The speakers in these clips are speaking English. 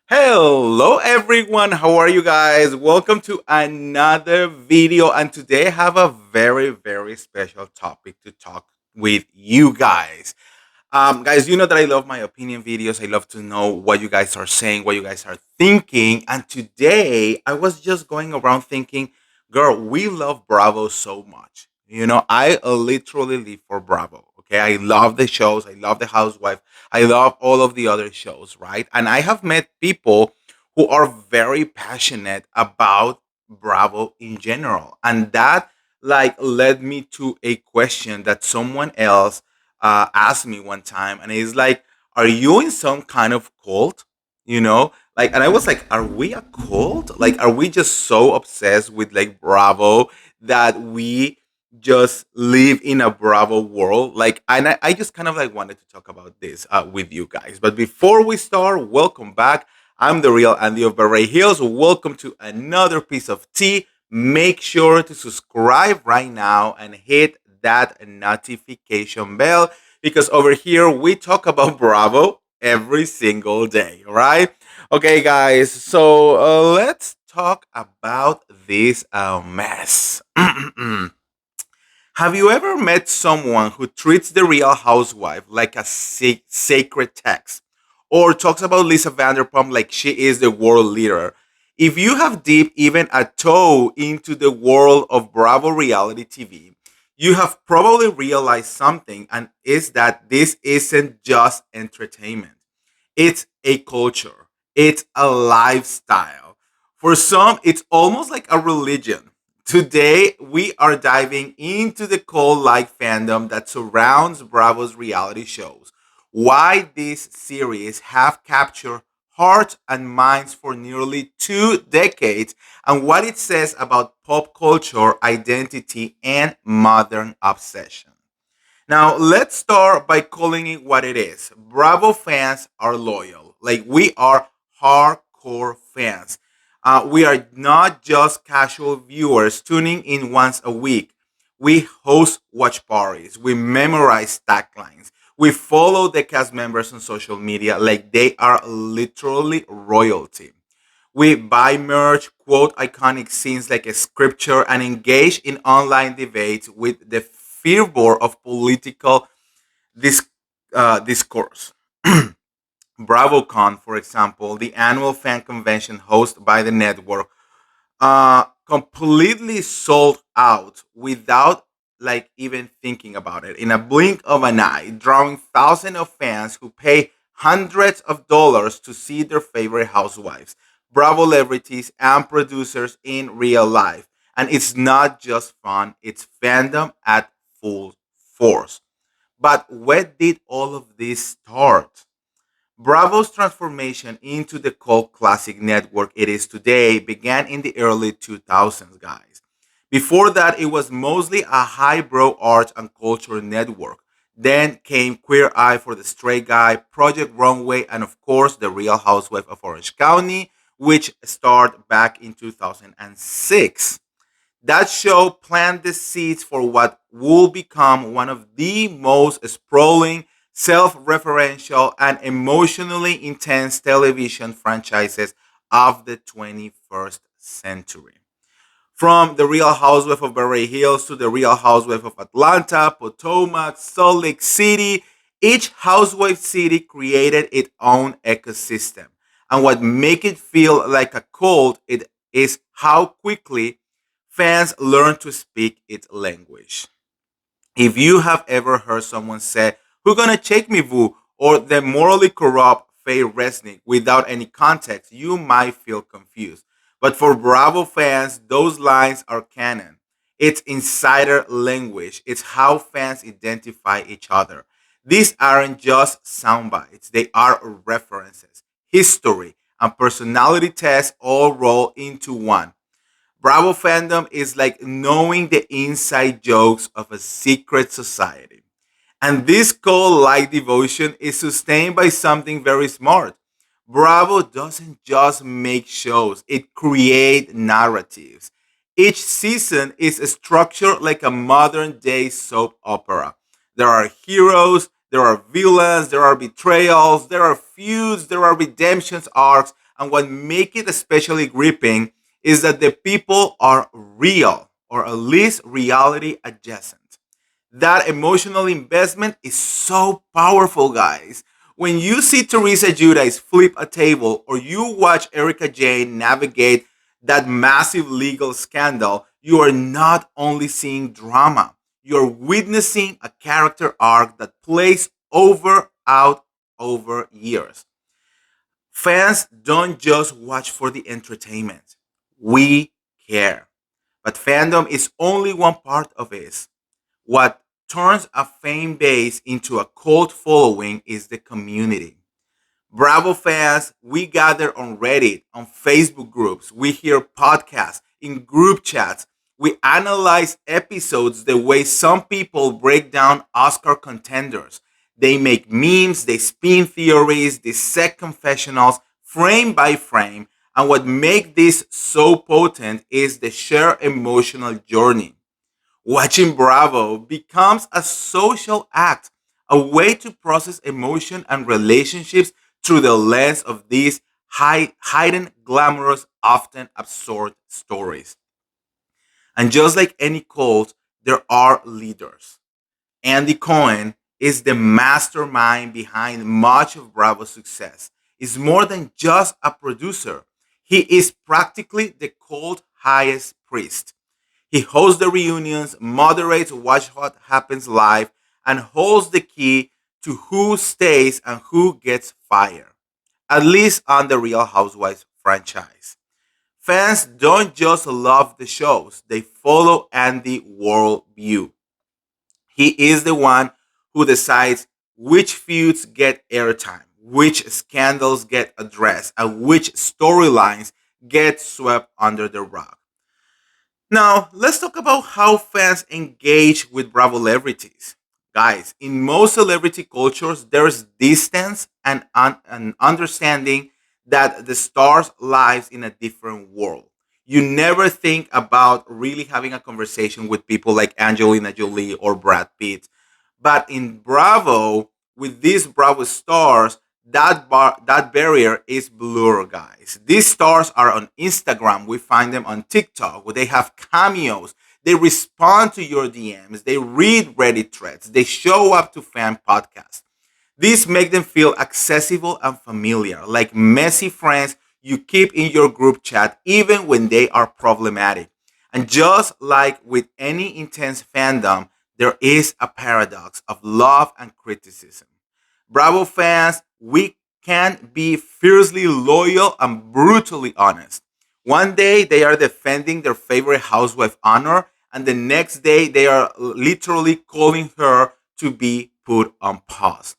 Hello everyone, how are you guys? Welcome to another video, and today I have a very special topic to talk with you guys. Guys, you know that I love my opinion videos. I love to know what you guys are saying, what you guys are thinking. And today I was just going around thinking, girl, we love Bravo so much. I literally live for Bravo. Okay. I love the shows. I love The Housewife. I love all of the other shows, right? And I have met people who are very passionate about Bravo in general. And that led me to a question that someone else asked me one time, and he's like, "Are you in some kind of cult?" And I was like, "Are we a cult? Like, are we just so obsessed with like Bravo that we just live in a Bravo world?" And I just kind of like wanted to talk about this with you guys. But before we start, welcome back. I'm the real Andy of Beverly Hills. Welcome to another piece of tea. Make sure to subscribe right now and hit that notification bell because over here we talk about Bravo every single day. All right. Okay, guys. So let's talk about this mess. Have you ever met someone who treats the real housewife like a sacred text or talks about Lisa Vanderpump like she is the world leader? If you have dipped even a toe into the world of Bravo reality TV, you have probably realized something, and is that this isn't just entertainment. It's a culture. It's a lifestyle. For some, it's almost like a religion. Today, we are diving into the cult like fandom that surrounds Bravo's reality shows. Why these series have captured hearts and minds for nearly 2 decades, and what it says about pop culture, identity, and modern obsession. Now, let's start by calling it what it is. Bravo fans are loyal. Like, we are hardcore fans. We are not just casual viewers tuning in once a week. We host watch parties. We memorize taglines. We follow the cast members on social media like they are literally royalty. We buy merch, quote iconic scenes like a scripture, and engage in online debates with the fervor of political dis- discourse. BravoCon, for example, the annual fan convention hosted by the network, completely sold out without like even thinking about it in a blink of an eye, drawing thousands of fans who pay hundreds of dollars to see their favorite housewives, Bravo celebrities, and producers in real life. And it's not just fun, it's fandom at full force. But where did all of this start? Bravo's transformation into the cult classic network it is today began in the early 2000s, guys. Before that, it was mostly a highbrow art and culture network. Then came Queer Eye for the Straight Guy, Project Runway, and of course, The Real Housewife of Orange County, which started back in 2006. That show planted the seeds for what will become one of the most sprawling, self referential, and emotionally intense television franchises of the 21st century. From The Real Housewife of Beverly Hills to The Real Housewife of Atlanta, Potomac, Salt Lake City, each housewife city created its own ecosystem. And what makes it feel like a cult it is how quickly fans learn to speak its language. If you have ever heard someone say, "Who gonna check me, Vu?" or the morally corrupt Faye Resnick without any context, you might feel confused. But for Bravo fans, those lines are canon. It's insider language. It's how fans identify each other. These aren't just sound bites, they are references, history, and personality tests all roll into one. Bravo fandom is like knowing the inside jokes of a secret society. And this cult like devotion is sustained by something very smart. Bravo doesn't just make shows, it creates narratives. Each season is structured like a modern day soap opera. There are heroes, there are villains, there are betrayals, there are feuds, there are redemptions arcs, and what makes it especially gripping is that the people are real, or at least reality adjacent. That emotional investment is so powerful, guys. When you see Teresa Giudice flip a table or you watch Erica Jane navigate that massive legal scandal, you are not only seeing drama, you're witnessing a character arc that plays over years. Fans don't just watch for the entertainment. We care. But fandom is only one part of it. What turns a fan base into a cult following is the community. Bravo fans, we gather on Reddit, on Facebook groups, we hear podcasts, in group chats. We analyze episodes the way some people break down Oscar contenders. They make memes, they spin theories, they set confessionals frame by frame. And what makes this so potent is the shared emotional journey. Watching Bravo becomes a social act, a way to process emotion and relationships through the lens of these hidden, glamorous, often absurd stories. And just like any cult, there are leaders. Andy Cohen is the mastermind behind much of Bravo's success. He's more than just a producer. He is practically the cult highest priest. He hosts the reunions, moderates Watch What Happens Live, and holds the key to who stays and who gets fired, at least on the Real Housewives franchise. Fans don't just love the shows, they follow Andy worldview. He is the one who decides which feuds get airtime, which scandals get addressed, and which storylines get swept under the rug. Now, let's talk about how fans engage with Bravo celebrities. Guys, in most celebrity cultures, there's distance and an understanding that the stars lives in a different world. You never think about really having a conversation with people like Angelina Jolie or Brad Pitt. But in Bravo, with these Bravo stars, that barrier is blurred, guys. These stars are on Instagram. We find them on TikTok, where they have cameos. They respond to your DMs. They read Reddit threads. They show up to fan podcasts. These make them feel accessible and familiar, like messy friends you keep in your group chat, even when they are problematic. And just like with any intense fandom, there is a paradox of love and criticism. Bravo fans, we can be fiercely loyal and brutally honest. One day they are defending their favorite housewife honor, and the next day they are literally calling her to be put on pause.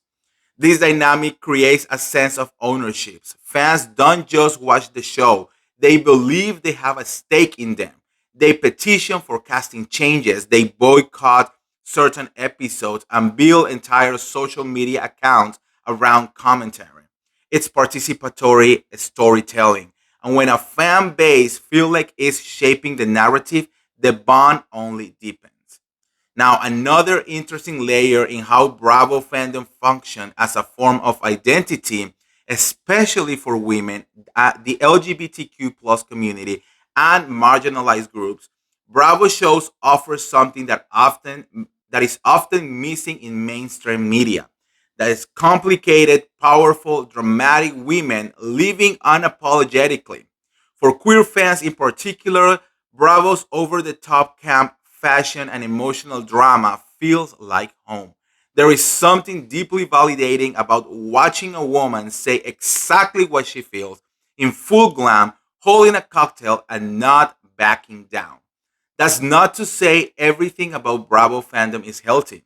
This dynamic creates a sense of ownership. Fans don't just watch the show, they believe they have a stake in them. They petition for casting changes, they boycott certain episodes, and build entire social media accounts around commentary. It's participatory storytelling. And when a fan base feels like it's shaping the narrative, the bond only deepens. Now, another interesting layer in how Bravo fandom function as a form of identity, especially for women, the LGBTQ plus community, and marginalized groups. Bravo shows offer something that is often missing in mainstream media. That is complicated, powerful, dramatic women living unapologetically. For queer fans in particular, Bravo's over the top camp fashion and emotional drama feels like home. There is something deeply validating about watching a woman say exactly what she feels in full glam, holding a cocktail, and not backing down. That's not to say everything about Bravo fandom is healthy.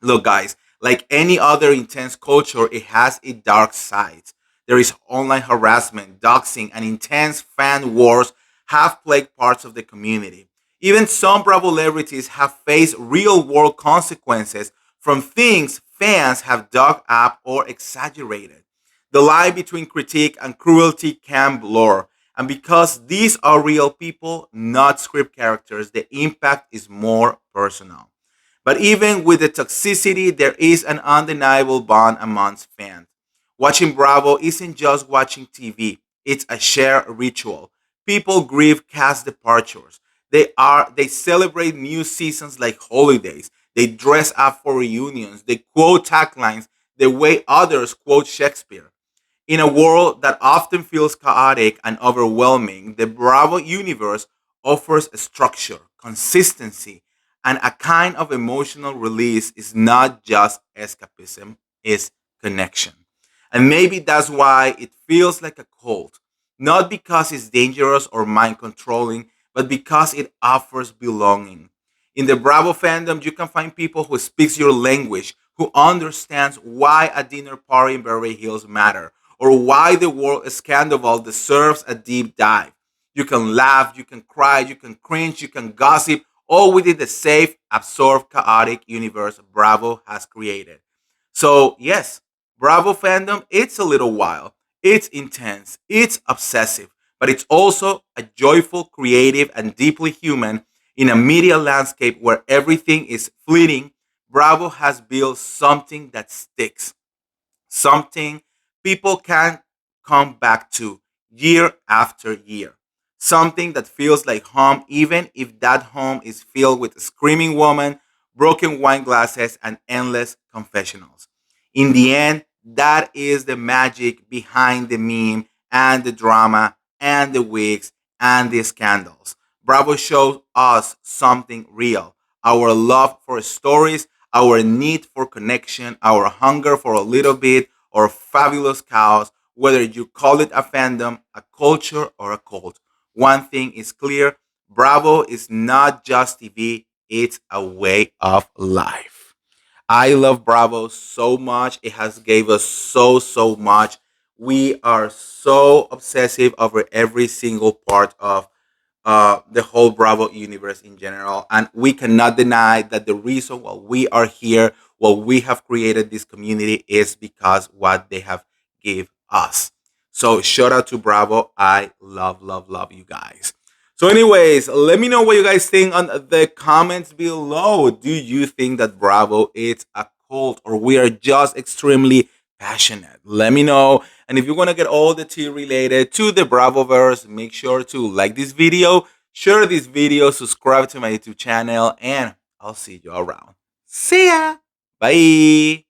Look, guys, like any other intense culture, it has its dark sides. There is online harassment, doxing, and intense fan wars have plagued parts of the community. Even some Bravo celebrities have faced real world consequences from things fans have dug up or exaggerated. The line between critique and cruelty can blur. And because these are real people, not script characters, the impact is more personal. But even with the toxicity, there is an undeniable bond amongst fans. Watching Bravo isn't just watching TV, it's a shared ritual. People grieve cast departures. They celebrate new seasons like holidays. They dress up for reunions. They quote taglines the way others quote Shakespeare. In a world that often feels chaotic and overwhelming, the Bravo universe offers structure, consistency, and a kind of emotional release. Is not just escapism, it's connection. And maybe that's why it feels like a cult. Not because it's dangerous or mind controlling, but because it offers belonging. In the Bravo fandom, you can find people who speaks your language, who understands why a dinner party in Beverly Hills matter, or why the world scandal deserves a deep dive. You can laugh, you can cry, you can cringe, you can gossip, all within the safe, absorbed, chaotic universe Bravo has created. So, yes, Bravo fandom, it's a little wild, it's intense, it's obsessive, but it's also a joyful, creative, and deeply human. In a media landscape where everything is fleeting, Bravo has built something that sticks, something people can come back to year after year. Something that feels like home, even if that home is filled with a screaming woman, broken wine glasses, and endless confessionals. In the end, that is the magic behind the meme and the drama and the wigs and the scandals. Bravo shows us something real, our love for stories, our need for connection, our hunger for a little bit or fabulous chaos, whether you call it a fandom, a culture, or a cult. One thing is clear: Bravo is not just TV, it's a way of life. I love Bravo so much. It has gave us so much. We are so obsessive over every single part of the whole Bravo universe in general. And we cannot deny that the reason why we are here, why we have created this community, is because what they have give us. So shout out to Bravo. I love you guys. So, anyways, let me know what you guys think on the comments below. Do you think that Bravo is a cult or we are just extremely passionate? Let me know. And if you want to get all the tea related to the Bravoverse, make sure to like this video, share this video, subscribe to my YouTube channel, and I'll see you around. See ya. Bye.